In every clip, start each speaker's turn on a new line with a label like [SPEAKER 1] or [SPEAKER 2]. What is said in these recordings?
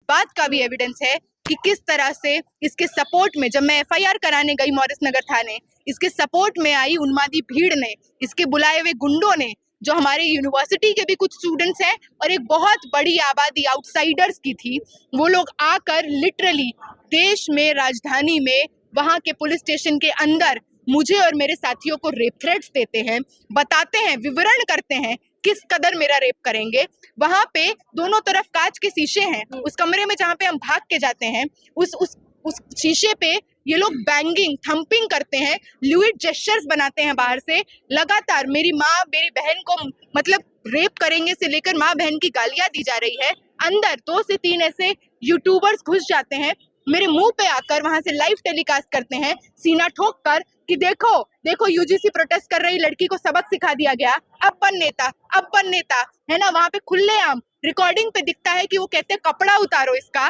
[SPEAKER 1] बात का भी एविडेंस है कि किस तरह से इसके सपोर्ट में, जब मैं एफआईआर कराने गई मॉरिस नगर थाने, इसके सपोर्ट में आई उन्मादी भीड़ ने, इसके बुलाए हुए गुंडों ने, जो हमारे यूनिवर्सिटी के भी कुछ स्टूडेंट्स हैं और एक बहुत बड़ी आबादी आउटसाइडर्स की थी, वो लोग आकर लिटरली देश में, राजधानी में, वहां के पुलिस स्टेशन के अंदर मुझे और मेरे साथियों को रेप थ्रेट्स देते हैं, बताते हैं, विवरण करते हैं किस कदर मेरा रेप करेंगे। वहां पे दोनों तरफ कांच के शीशे हैं, उस कमरे में जहां पे हम भाग के जाते हैं, उस शीशे पे ये लोग बैंगिंग, थंपिंग करते हैं, ल्यूइड जेस्चर्स बनाते हैं बाहर से। लगातार मेरी माँ, मेरी बहन को मतलब रेप करेंगे से लेकर माँ बहन की गालियां दी जा रही है। अंदर 2 से 3 ऐसे यूट्यूबर्स घुस जाते हैं, मेरे मुंह पे आकर वहां से लाइव टेलीकास्ट करते हैं, सीना ठोक कर कि देखो देखो यूजीसी प्रोटेस्ट कर रही लड़की को सबक सिखा दिया गया, अब बन नेता, अब बन नेता, है ना। वहां पे खुलेआम रिकॉर्डिंग पे दिखता है कि वो कहते हैं कपड़ा उतारो इसका,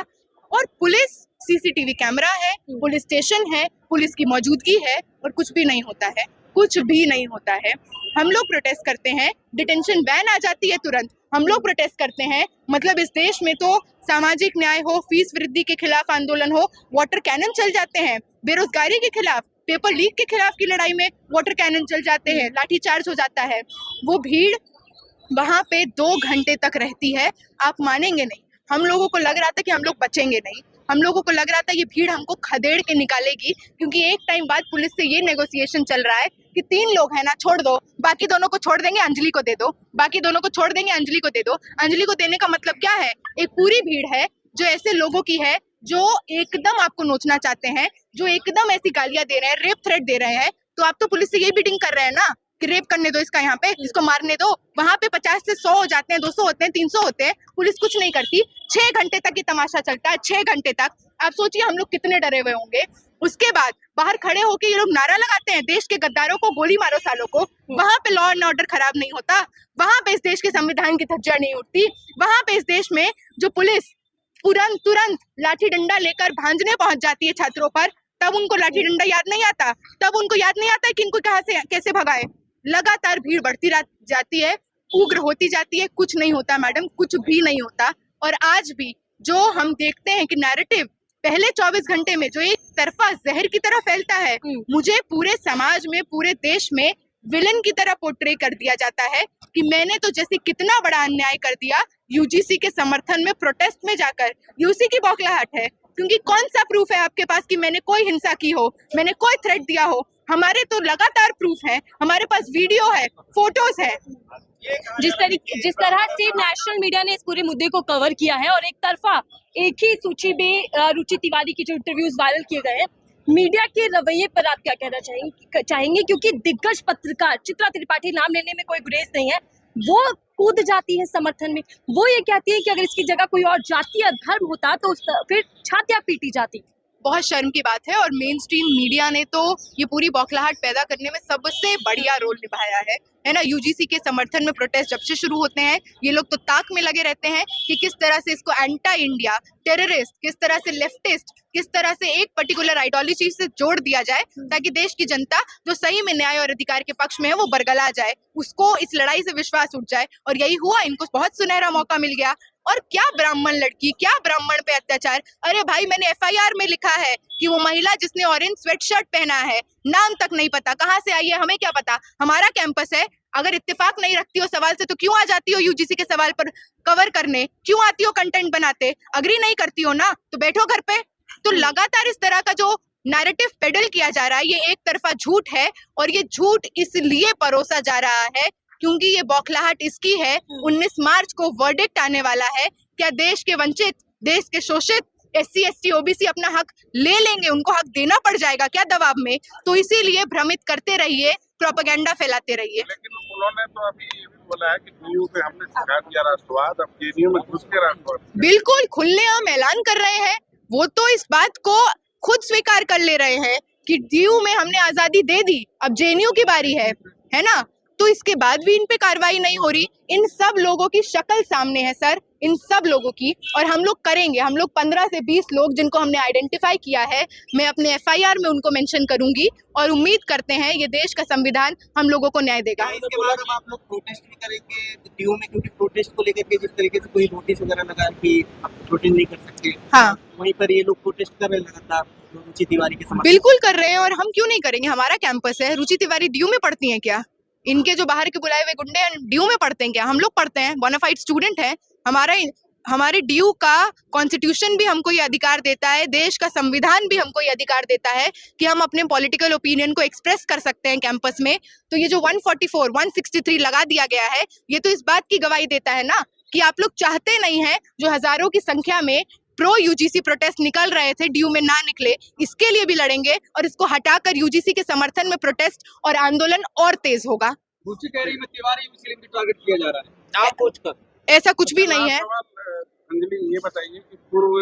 [SPEAKER 1] और पुलिस, सीसीटीवी कैमरा है, पुलिस स्टेशन है, पुलिस की मौजूदगी है, और कुछ भी नहीं होता है, कुछ भी नहीं होता है। हम लोग प्रोटेस्ट करते हैं, डिटेंशन बैन आ जाती है तुरंत। हम लोग प्रोटेस्ट करते हैं, मतलब इस देश में तो सामाजिक न्याय हो, फीस वृद्धि के खिलाफ आंदोलन हो, वाटर कैनन चल जाते हैं, बेरोजगारी के खिलाफ, पेपर लीक के खिलाफ की लड़ाई में वाटर कैनन चल जाते हैं, लाठीचार्ज हो जाता है। वो भीड़ वहां पे 2 घंटे तक रहती है, आप मानेंगे नहीं। हम लोगों को लग रहा था कि हम लोग बचेंगे नहीं, हम लोगों को लग रहा था ये भीड़ हमको खदेड़ के निकालेगी, क्योंकि एक टाइम बाद पुलिस से ये नेगोशिएशन चल रहा है कि 3 लोग हैं ना, छोड़ दो, बाकी दोनों को छोड़ देंगे, अंजलि को दे दो, बाकी दोनों को छोड़ देंगे, अंजलि को दे दो। अंजलि को देने का मतलब क्या है? एक पूरी भीड़ है जो ऐसे लोगों की है जो एकदम आपको नोचना चाहते हैं, जो एकदम ऐसी गालियां दे रहे हैं, रेप थ्रेट दे रहे हैं। तो आप तो पुलिस से यही बीटिंग कर रहे हैं ना कि रेप करने दो इसका, यहाँ पे इसको मारने दो। वहां पे 50 से 100 हो जाते हैं, 200 होते हैं, 300 होते हैं, पुलिस कुछ नहीं करती। 6 घंटे तक ये तमाशा चलता है, 6 घंटे तक। आप सोचिए हम लोग कितने डरे हुए होंगे। उसके बाद बाहर खड़े होके ये लोग नारा लगाते हैं, देश के गद्दारों को गोली मारो सालों को। वहां पे लॉ एंड ऑर्डर खराब नहीं होता, वहां पे इस देश के संविधान की धज्जियां नहीं उठती, वहां पे इस देश में जो पुलिस तुरंत लाठी डंडा लेकर भांजने पहुंच जाती है छात्रों पर, तब उनको लाठी डंडा याद नहीं आता, तब उनको याद नहीं आता है कि इनको कहाँ से कैसे भगाए। लगातार भीड़ बढ़ती जाती है, उग्र होती जाती है, कुछ नहीं होता मैडम, कुछ भी नहीं होता। और आज भी जो हम देखते हैं कि नैरेटिव पहले 24 घंटे में जो एक तरफा जहर की तरह फैलता है, मुझे पूरे समाज में, पूरे देश में विलन की तरह पोर्ट्रे कर दिया जाता है कि मैंने तो जैसे कितना बड़ा अन्याय कर दिया यूजीसी के समर्थन में प्रोटेस्ट में जाकर। यूसी की बौखलाहट है, क्योंकि कौन सा प्रूफ है आपके पास कि मैंने कोई हिंसा की हो, मैंने कोई थ्रेट दिया हो? हमारे तो लगातार प्रूफ है, हमारे पास वीडियो है, फोटोज है।
[SPEAKER 2] जिस तरह से नेशनल मीडिया ने इस पूरे मुद्दे को कवर किया है और एक तरफा एक ही सूची में रुचि तिवारी की जो इंटरव्यूज वायरल किए गए हैं, मीडिया के रवैये पर आप क्या कहना चाहेंगे? क्योंकि दिग्गज पत्रकार चित्रा त्रिपाठी, नाम लेने में कोई गुरेज नहीं है, वो कूद जाती है समर्थन में। वो ये कहती है कि अगर इसकी जगह कोई और जाति या धर्म होता तो फिर छातियां पीटी जाती।
[SPEAKER 1] बहुत शर्म की बात है, और मेन स्ट्रीम मीडिया ने तो ये पूरी बौखलाहट पैदा करने में सबसे बढ़िया रोल निभाया है ना। यूजीसी के समर्थन में प्रोटेस्ट जब से शुरू होते हैं, ये लोग तो ताक में लगे रहते हैं कि किस तरह से इसको एंटी इंडिया, टेररिस्ट, किस तरह से लेफ्टिस्ट, किस तरह से एक पर्टिकुलर आइडियोलॉजी से जोड़ दिया जाए, ताकि देश की जनता जो सही में न्याय और अधिकार के पक्ष में है वो बरगला जाए, उसको इस लड़ाई से विश्वास उठ जाए। और यही हुआ, इनको बहुत सुनहरा मौका मिल गया। और क्या ब्राह्मण लड़की, क्या ब्राह्मण पे अत्याचार! अरे भाई, मैंने एफआईआर में लिखा है कि वो महिला जिसने ऑरेंज स्वेटशर्ट पहना है, नाम तक नहीं पता, कहाँ से आई है हमें क्या पता, हमारा कैंपस है। अगर इत्तेफाक नहीं रखती हो सवाल से तो क्यों आ जाती हो यूजीसी के सवाल पर कवर करने, क्यों आती हो कंटेंट बनाते? अग्री नहीं करती हो ना तो बैठो घर पे। तो लगातार इस तरह का जो नैरेटिव पेडल किया जा रहा है, ये एक तरफा झूठ है, और ये झूठ इसलिए परोसा जा रहा है क्योंकि ये बौखलाहट इसकी है। 19 मार्च को वर्डिक्ट आने वाला है, क्या देश के वंचित, देश के शोषित SC ST OBC अपना हक ले लेंगे? उनको हक देना पड़ जाएगा क्या दबाव में? तो इसीलिए भ्रमित करते रहिए, प्रोपेगेंडा फैलाते रहिए।
[SPEAKER 3] लेकिन उन्होंने तो अभी ये भी बोला है कि DU पे हमने सिखा दिया राष्ट्रवाद, अब JNU में घुस के राष्ट्रवाद।
[SPEAKER 1] बिल्कुल खुलेआम ऐलान कर रहे हैं, वो तो इस बात को खुद स्वीकार कर ले रहे हैं कि DU में हमने आजादी दे दी, अब JNU की बारी है ना। तो इसके बाद भी इन पे कार्रवाई नहीं हो रही। इन सब लोगों की शक्ल सामने है सर, इन सब लोगों की, और हम लोग करेंगे। हम लोग 15 से 20 लोग जिनको हमने आइडेंटिफाई किया है, मैं अपने FIR में उनको मेंशन करूंगी और उम्मीद करते हैं ये देश का संविधान हम लोगों को न्याय देगा।
[SPEAKER 4] इसके बाद अब आप लोग प्रोटेस्ट भी करेंगे डीयू में, क्योंकि प्रोटेस्ट को लेकर के जिस तरीके से कोई नोटिस वगैरह लगा कि आप प्रोटेस्ट नहीं कर सकते,
[SPEAKER 1] हाँ,
[SPEAKER 4] वहीं पर ये लोग प्रोटेस्ट कर रहे हैं लगातार रुचि तिवारी के समर्थन।
[SPEAKER 1] बिल्कुल कर रहे हैं, और हम क्यों नहीं करेंगे? हमारा कैंपस है। रुचि तिवारी डीयू में पढ़ती हैं क्या? इनके जो बाहर के बुलाए हुए गुंडे हैं डीयू में पढ़ते हैं क्या? हम लोग पढ़ते हैं, बोनाफाइड स्टूडेंट हैं। हमारे डीयू का कॉन्स्टिट्यूशन भी हमको ये अधिकार देता है, देश का संविधान भी हमको ये अधिकार देता है कि हम अपने पॉलिटिकल ओपिनियन को एक्सप्रेस कर सकते हैं कैंपस में। तो ये जो 144, 163 लगा दिया गया है, ये तो इस बात की गवाही देता है ना कि आप लोग चाहते नहीं हैं जो हजारों की संख्या में प्रो यूजीसी प्रोटेस्ट निकल रहे थे डीयू में ना निकले। इसके लिए भी लड़ेंगे और इसको हटाकर यूजीसी के समर्थन में प्रोटेस्ट और आंदोलन और तेज होगा।
[SPEAKER 4] रुचि कह रही है तिवारी मुस्लिम भी टारगेट किया जा रहा है, आप सोच कर
[SPEAKER 1] ऐसा कुछ भी नहीं है।
[SPEAKER 3] अंजलि, ये बताइए कि पूर्व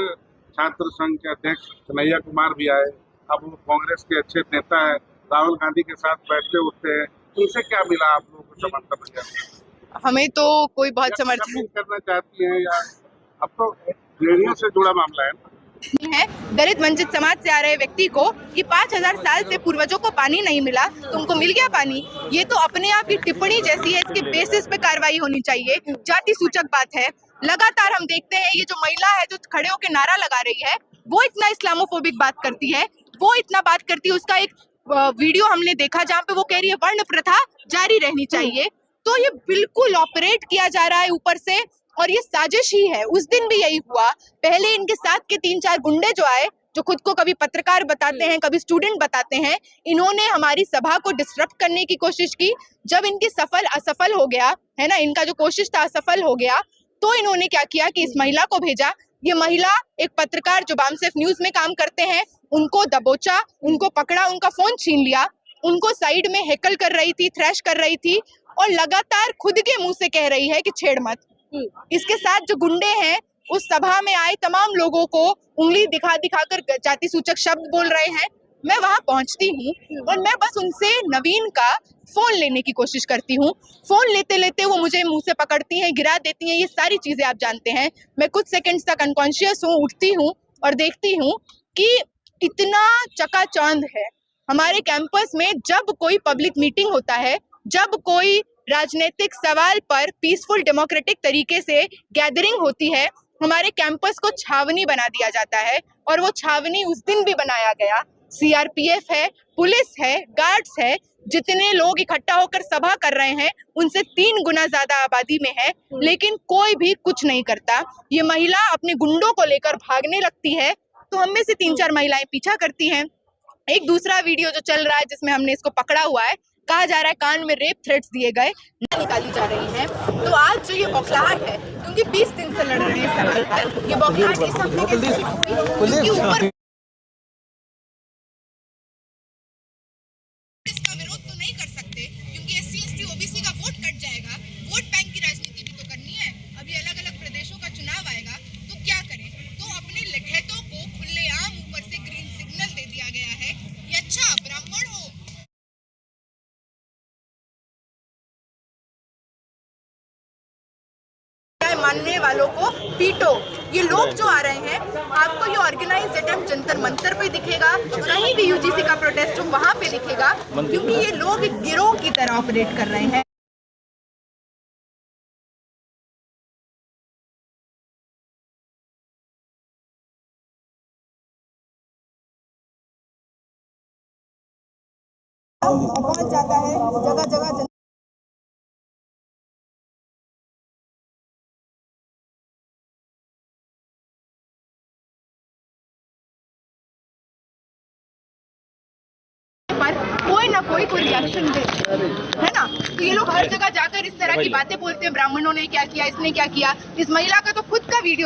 [SPEAKER 3] छात्र संघ के अध्यक्ष कन्हैया कुमार भी आए, अब वो कांग्रेस के अच्छे नेता है, राहुल गांधी के साथ बैठते उठते हैं, उनसे क्या मिला आप लोगों को समर्थन मिला?
[SPEAKER 1] हमें तो कोई बहुत समर्थन
[SPEAKER 3] करना चाहती है या अब तो जेडीयू से जुड़ा मामला है ना?
[SPEAKER 1] है दलित वंचित समाज से आ रहे व्यक्ति को कि 5000 साल से पूर्वजों को पानी नहीं मिला तो उनको मिल गया पानी, ये तो अपने आप की टिप्पणी जैसी है। इसके बेसिस पे कार्रवाई होनी चाहिए, जाति सूचक बात है। लगातार हम देखते हैं ये जो महिला है जो खड़े होकर नारा लगा रही है, वो इतना इस्लामोफोबिक बात करती है, वो इतना बात करती है। उसका एक वीडियो हमने देखा जहाँ पे वो कह रही है वर्ण प्रथा जारी रहनी चाहिए। तो ये बिल्कुल ऑपरेट किया जा रहा है ऊपर से, और ये साजिश ही है। उस दिन भी यही हुआ। पहले इनके साथ के 3-4 गुंडे जो आए, जो खुद को कभी पत्रकार बताते हैं, कभी स्टूडेंट बताते हैं, इन्होंने हमारी सभा को डिस्टर्ब करने की कोशिश की। जब इनकी असफल हो गया है ना, इनका जो कोशिश था असफल हो गया, तो इन्होंने क्या किया कि इस महिला को भेजा। ये महिला एक पत्रकार जो बामसेफ न्यूज में काम करते हैं, उनको दबोचा, उनको पकड़ा, उनका फोन छीन लिया, उनको साइड में हेकल कर रही थी, थ्रैश कर रही थी, और लगातार खुद के मुंह से कह रही है कि छेड़ मत। इसके साथ जो गुंडे हैं उस सभा में आए तमाम लोगों को उंगली दिखा दिखाकर जाति सूचक शब्द बोल रहे हैं। मैं वहां पहुंचती हूँ और मैं बस उनसे नवीन का फोन लेने की कोशिश करती हूँ। फोन लेते लेते वो मुझे मुंह से पकड़ती हैं, गिरा देती हैं, ये सारी चीजें आप जानते हैं। मैं कुछ सेकंड्स तक अनकॉन्शियस हूँ, उठती हूँ और देखती हूँ कि इतना चकाचौंध है हमारे कैंपस में। जब कोई पब्लिक मीटिंग होता है, जब कोई राजनीतिक सवाल पर पीसफुल डेमोक्रेटिक तरीके से गैदरिंग होती है, हमारे कैंपस को छावनी बना दिया जाता है। और वो छावनी उस दिन भी बनाया गया। CRPF है, पुलिस है, गार्ड्स है, जितने लोग इकट्ठा होकर सभा कर रहे हैं उनसे 3 गुना ज्यादा आबादी में है, लेकिन कोई भी कुछ नहीं करता। ये महिला अपने गुंडों को लेकर भागने लगती है तो हम में से 3-4 महिलाएं पीछा करती हैं। एक दूसरा वीडियो जो चल रहा है जिसमें हमने इसको पकड़ा हुआ है, कहा जा रहा है कान में रेप थ्रेट्स दिए गए, निकाली जा रही हैं। तो आज जो ये बौखलाहट है, क्योंकि 20 दिन से लड़ रहे हैं सवाल पर, ये बौखलाहट इस हफ्ते के क्योंकि ऊपर इसका विरोध तो नहीं कर सकते क्योंकि SC ST OBC का वोट कट जाएगा। वोट बैंक की राजनीति भी तो करनी है। अभी अलग अलग प्रदेशों का चुनाव आएगा तो क्या करें? तो अपने लठैतों को खुलेआम ऊपर से ग्रीन सिग्नल दे दिया गया है कि अच्छा ब्राह्मण हो, मानने वालों को पीटो। ये लोग जो आ रहे हैं, आपको ये ऑर्गेनाइज्ड अटेम्प्ट जंतर मंतर पे दिखेगा, कहीं भी UGC का प्रोटेस्ट हो वहां पे दिखेगा, क्योंकि ये लोग एक गिरोह की तरह ऑपरेट कर रहे हैं। पहुंच जाता है जगह जगह। कोई ना कोई रिएक्शन दे, है ना? तो ये लोग हर जगह जाकर इस तरह की बातें बोलते हैं, ब्राह्मणों ने क्या किया, इसने क्या किया। इस महिला का तो खुद का वीडियो